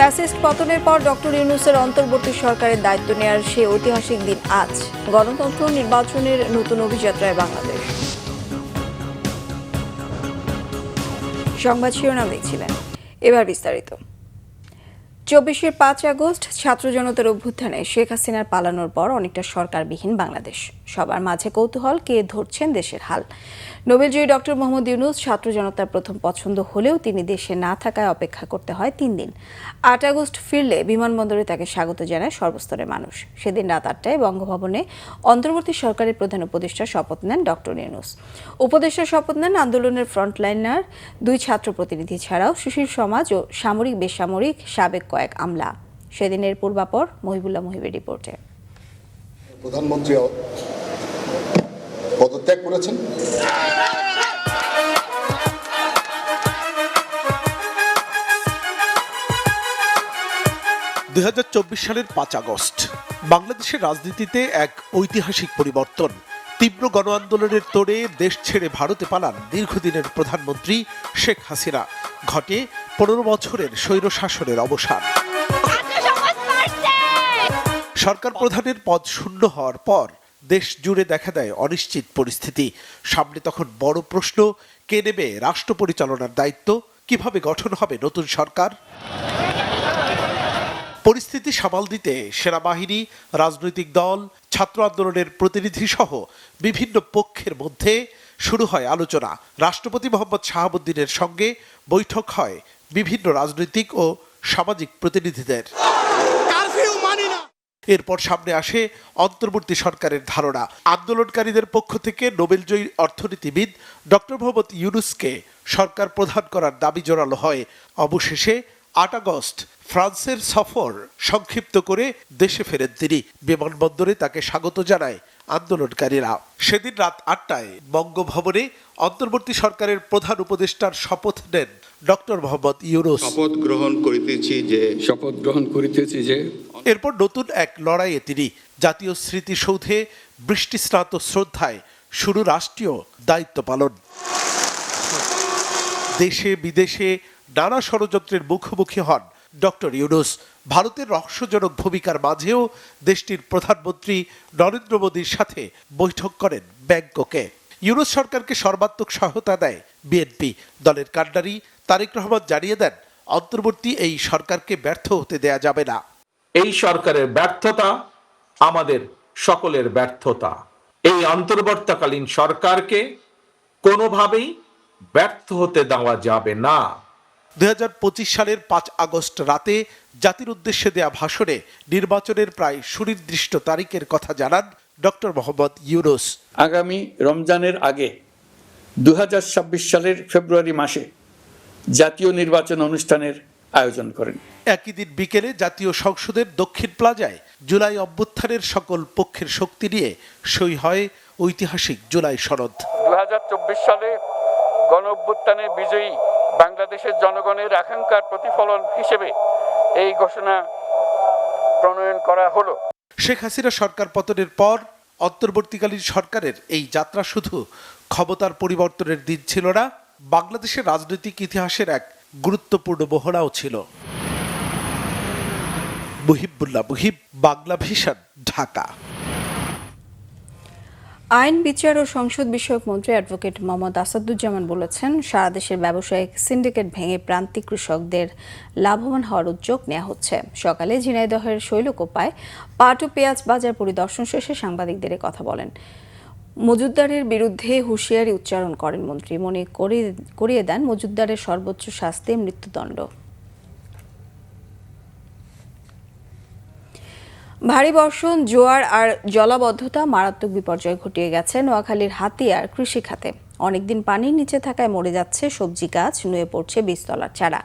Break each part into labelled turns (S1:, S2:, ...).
S1: Fascist পতনের পর doctor ইউনূসের অন্তর্বর্তী সরকারের দায়িত্ব নেওয়ার সেই ঐতিহাসিক দিন আজ। গণতন্ত্র নির্বাচনের নতুন অভিযাত্রায় বাংলাদেশ। সংবাদ শিরোনাম দেখছিলেন, এবার বিস্তারিত। ২৪শে ৫ আগস্ট ছাত্র জনতার অভ্যুত্থানে শেখ হাসিনার পালানোর পর অনেকটা সরকারবিহীন বাংলাদেশ। সবার মাঝে কৌতূহল, কে ধরছেন দেশের হাল। নোবেলজয়ী ডক্টর মোহাম্মদ ইউনূস ছাত্র জনতার প্রথম পছন্দ হলেও তিনি দেশে না থাকায় অপেক্ষা করতে হয় ৩ দিন। ৮ আগস্ট ফিরলে বিমানবন্দরে তাকে স্বাগত জানায় সর্বস্তরের মানুষ। সেদিন রাত ৮টায় বঙ্গভবনে অন্তর্বর্তী সরকারের প্রধান উপদেষ্টা শপথ নেন ডক্টর ইউনূস। উপদেষ্টা শপথ নেন আন্দোলনের ফ্রন্টলাইনার ২ ছাত্র প্রতিনিধি ছাড়াও সুশীল সমাজ ও সামরিক বেসামরিক সাবেক কয়েক আমলা। সেদিনের পূর্বাপর মহিবুল্লাহ মহিবের রিপোর্টে।
S2: প্রধানমন্ত্রী পদত্যাগ করেছেন।
S3: ২০২৪ সালের ৫ আগস্ট বাংলাদেশের রাজনীতিতে এক ঐতিহাসিক পরিবর্তন। তীব্র গণ আন্দোলনের তোড়ে দেশ ছেড়ে ভারতে পালান দীর্ঘদিনের প্রধানমন্ত্রী শেখ হাসিনা। ঘটে ১৫ বছরের স্বৈরশাসনের অবসান। সরকার প্রধানের পদ শূন্য হওয়ার পর দেশ জুড়ে দেখা দেয় অনিশ্চিত পরিস্থিতি। সামনে তখন বড় প্রশ্ন, কে নেবে রাষ্ট্র পরিচালনার দায়িত্ব, কিভাবে গঠন হবে নতুন সরকার। পরিস্থিতি সামাল দিতে সেনাবাহিনী, রাজনৈতিক দল, ছাত্র আন্দোলনের প্রতিনিধি সহ বিভিন্ন পক্ষের মধ্যে শুরু হয় আলোচনা। রাষ্ট্রপতি মোহাম্মদ শাহাবুদ্দিনের সঙ্গে বৈঠক হয় বিভিন্ন রাজনৈতিক ও সামাজিক প্রতিনিধিদের। এরপর সামনে আসে অন্তর্বর্তী সরকারের ধারণা। আন্দোলনকারীদের পক্ষ থেকে নোবেলজয়ী অর্থনীতিবিদ ডক্টর মোহাম্মদ ইউনূসকে সরকার প্রধান করার দাবি জোরালো হয়। অবশেষে ৮ আগস্ট ফ্রান্সের সফর সংক্ষিপ্ত করে দেশে ফেরেন তিনি। বিমানবন্দরে তাকে স্বাগত জানায় আন্দোলনকারীরা। সেদিন রাত ৮টায় বঙ্গভবনে অন্তর্বর্তী সরকারের প্রধান উপদেষ্টার শপথ নেন ডক্টর মোহাম্মদ ইউনূস।
S4: শপথ গ্রহণ করিতেছি যে
S3: এরপর নতুন এক লড়াইয়ে তিনি জাতীয় স্মৃতিসৌধে বৃষ্টিস্নাত শ্রদ্ধায় শুরু রাষ্ট্রীয় দায়িত্ব পালন। দেশে বিদেশে নানা ষড়যন্ত্রের মুখোমুখি হন ডক্টর ইউনূস। ভারতের রহস্যজনক ভূমিকার মাঝেও দেশটির প্রধানমন্ত্রী নরেন্দ্র মোদীর সাথে বৈঠক করেন ব্যাংককে। ইউনূস সরকারকে সর্বাত্মক সহায়তা দেয় বিএনপি। দলের কাণ্ডারি তারেক রহমান জানিয়ে দেন, অন্তর্বর্তী এই সরকারকে ব্যর্থ হতে দেয়া যাবে না।
S5: এই সরকারের ব্যর্থতা আমাদের সকলের ব্যর্থতা। এই অন্তর্বর্তীকালীন সরকারকে কোনোভাবেই ব্যর্থ হতে দেওয়া যাবে না।
S3: ২০২৫ সালের ৫ আগস্ট রাতে জাতির উদ্দেশ্যে দেয়া ভাষণে নির্বাচনের প্রায় সুনির্দিষ্ট তারিখের কথা জানান ডক্টর মোহাম্মদ ইউনূস।
S6: আগামী রমজানের আগে ২০২৬ সালের ফেব্রুয়ারি মাসে জাতীয় নির্বাচন অনুষ্ঠানের আয়োজন করেন।
S3: একই দিন বিকেলে জাতীয় সংসদের দক্ষিণ প্লাজায় জুলাই অভ্যুত্থানের সকল পক্ষের শক্তি নিয়ে সই হয় ঐতিহাসিক জুলাই সনদ।
S7: ২০২৪ সালে গণ অভ্যুত্থানে বিজয়ী বাংলাদেশের জনগণের আকাঙ্ক্ষার প্রতিফলন হিসেবে এই ঘোষণা প্রণয়ন করা হলো।
S3: শেখ হাসিনা সরকার পতনের পর অন্তর্বর্তীকালীন সরকারের এই যাত্রা শুধু ক্ষমতার পরিবর্তনের দিন ছিল না, বাংলাদেশের রাজনৈতিক ইতিহাসের এক গুরুত্বপূর্ণ মহড়াও ছিল। মুহিবুল্লাহ মুহিব, বাংলা ভিশন, ঢাকা।
S1: আইন, বিচার ও সংসদ বিষয়ক মন্ত্রী অ্যাডভোকেট মোহাম্মদ আসাদুজ্জামান বলেছেন, সারা দেশের ব্যবসায়িক সিন্ডিকেট ভেঙে প্রান্তিক কৃষকদের লাভবান হওয়ার উদ্যোগ নেওয়া হচ্ছে। সকালে ঝিনাইদহের শৈলকুপায় পাট ও পেঁয়াজ বাজার পরিদর্শন শেষে সাংবাদিকদের কথা বলেন। মজুতদারের বিরুদ্ধে হুঁশিয়ারি উচ্চারণ করেন মন্ত্রী। মনে করিয়ে দেন, মজুতদারের সর্বোচ্চ শাস্তি মৃত্যুদণ্ড। ভারী বর্ষণ, জোয়ার আর জলাবদ্ধতা মারাত্মক বিপর্যয় ঘটিয়ে গেছে নোয়াখালীর হাতিয়ার কৃষি খাতে। অনেকদিন পানির নিচে থাকায় মরে যাচ্ছে সবজি গাছ, নুয়ে পড়ছে বীজতলার চারা।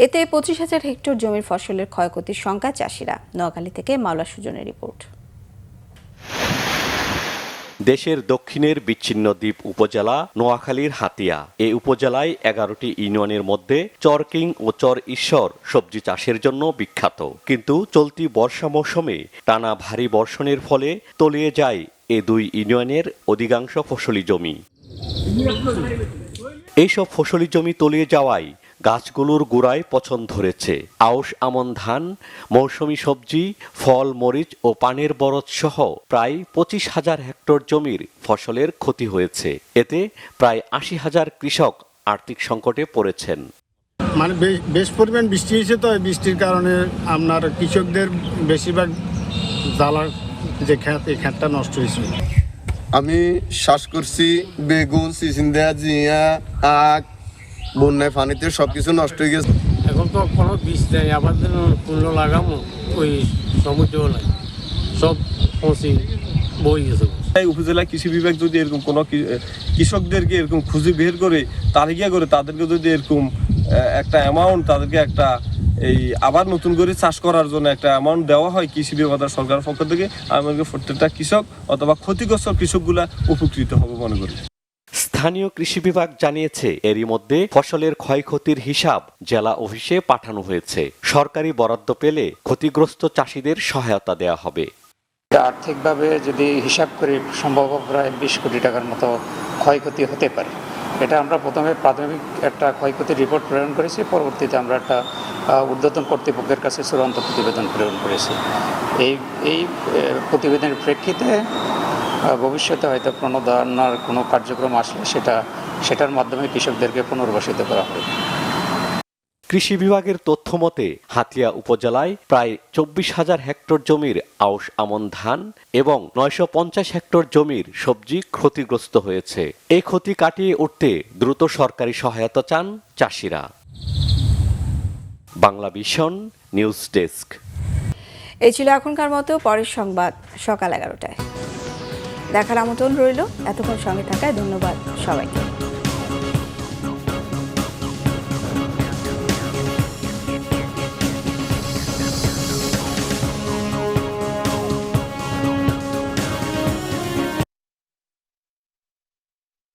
S1: এতে ২৫,০০০ হেক্টর জমির ফসলের ক্ষয়ক্ষতির শঙ্কায় চাষিরা। নোয়াখালী থেকে মাওলা সুজনের রিপোর্ট।
S8: দেশের দক্ষিণের বিচ্ছিন্ন দ্বীপ উপজেলা নোয়াখালীর হাতিয়া। এই উপজেলায় ১১টি ইউনিয়নের মধ্যে চরকিং ও চর ঈশ্বর সবজি চাষের জন্য বিখ্যাত। কিন্তু চলতি বর্ষা মৌসুমে টানা ভারী বর্ষণের ফলে তলিয়ে যায় এ দুই ইউনিয়নের অধিকাংশ ফসলি জমি। এইসব ফসলি জমি তলিয়ে যাওয়ায় গাছগুলোর গোড়ায় পচন ধরেছে। আউশ আমন ধান, মৌসুমী সবজি, ফল, মরিচ ও পানের বরজ সহ প্রায় 25,000 হেক্টর জমির ফসলের ক্ষতি হয়েছে। এতে প্রায় 80,000 কৃষক আর্থিক সংকটে পড়েছেন।
S4: মানে বেশ পরিমাণ বৃষ্টি হয়েছে, তো এই বৃষ্টির কারণে আপনার কৃষকদের বেশিরভাগ জ্বালার যে ক্ষেত, এই ক্ষেতটা নষ্ট হয়েছে।
S9: আমি শ্বাস করছি, বেগুন, চিচিন্দা, জিয়া, আখ, বন্যায় পানিতে সবকিছু নষ্ট হয়ে গেছে।
S10: এখন তো কোনো বীজ নেই, আবার কুল্লো লাগামো ওই সমুদ্র নাই, সব পৌঁছি বই গেছে।
S11: উপজেলা কৃষি বিভাগ যদি এরকম কোনো কৃষকদেরকে এরকম খুঁজে বের করে তালিকা করে তাদেরকে যদি এরকম একটা অ্যামাউন্ট, তাদেরকে একটা এই আবার নতুন করে চাষ করার জন্য একটা অ্যামাউন্ট দেওয়া হয় কৃষি বিভাগ সরকারের পক্ষ থেকে, আমি প্রত্যেকটা কৃষক অথবা ক্ষতিগ্রস্ত কৃষকগুলা উপকৃত হবে মনে করি।
S8: স্থানীয় কৃষি বিভাগ জানিয়েছে, এরই মধ্যে ফসলের ক্ষয়ক্ষতির হিসাব জেলা অফিসে পাঠানো হয়েছে। সরকারি বরাদ্দ পেলে ক্ষতিগ্রস্ত চাষিদের সহায়তা দেওয়া হবে।
S12: আর্থিকভাবে যদি হিসাব করি সম্ভব প্রায় 20 কোটি টাকার মতো ক্ষয়ক্ষতি হতে পারে। এটা আমরা প্রথমে প্রাথমিক একটা ক্ষয়ক্ষতির রিপোর্ট প্রেরণ করেছি, পরবর্তীতে আমরা একটা ঊর্ধ্বতন কর্তৃপক্ষের কাছে চূড়ান্ত প্রতিবেদন প্রেরণ করেছি। এই প্রতিবেদনের প্রেক্ষিতে ভবিষ্যতে হয়তো প্রণোদনার কোনো কার্যক্রম আসলে সেটার মাধ্যমে কৃষকদেরকে পুনর্বাসিত করা হবে।
S8: কৃষি বিভাগের তথ্য মতে হাতিয়া উপজেলায় প্রায় 24,000 হেক্টর জমির আউশ আমন ধান এবং 950 হেক্টর জমির সবজি ক্ষতিগ্রস্ত হয়েছে। এই ক্ষতি কাটিয়ে উঠতে দ্রুত সরকারি সহায়তা চান চাষিরা। Bangla vision news desk.
S1: এই ছিল এখনকার মতো, পরের সংবাদ সকাল 11টায় দেখার আমন্ত্রণ রইল। এতক্ষণ সঙ্গে থাকায় ধন্যবাদ সবাইকে।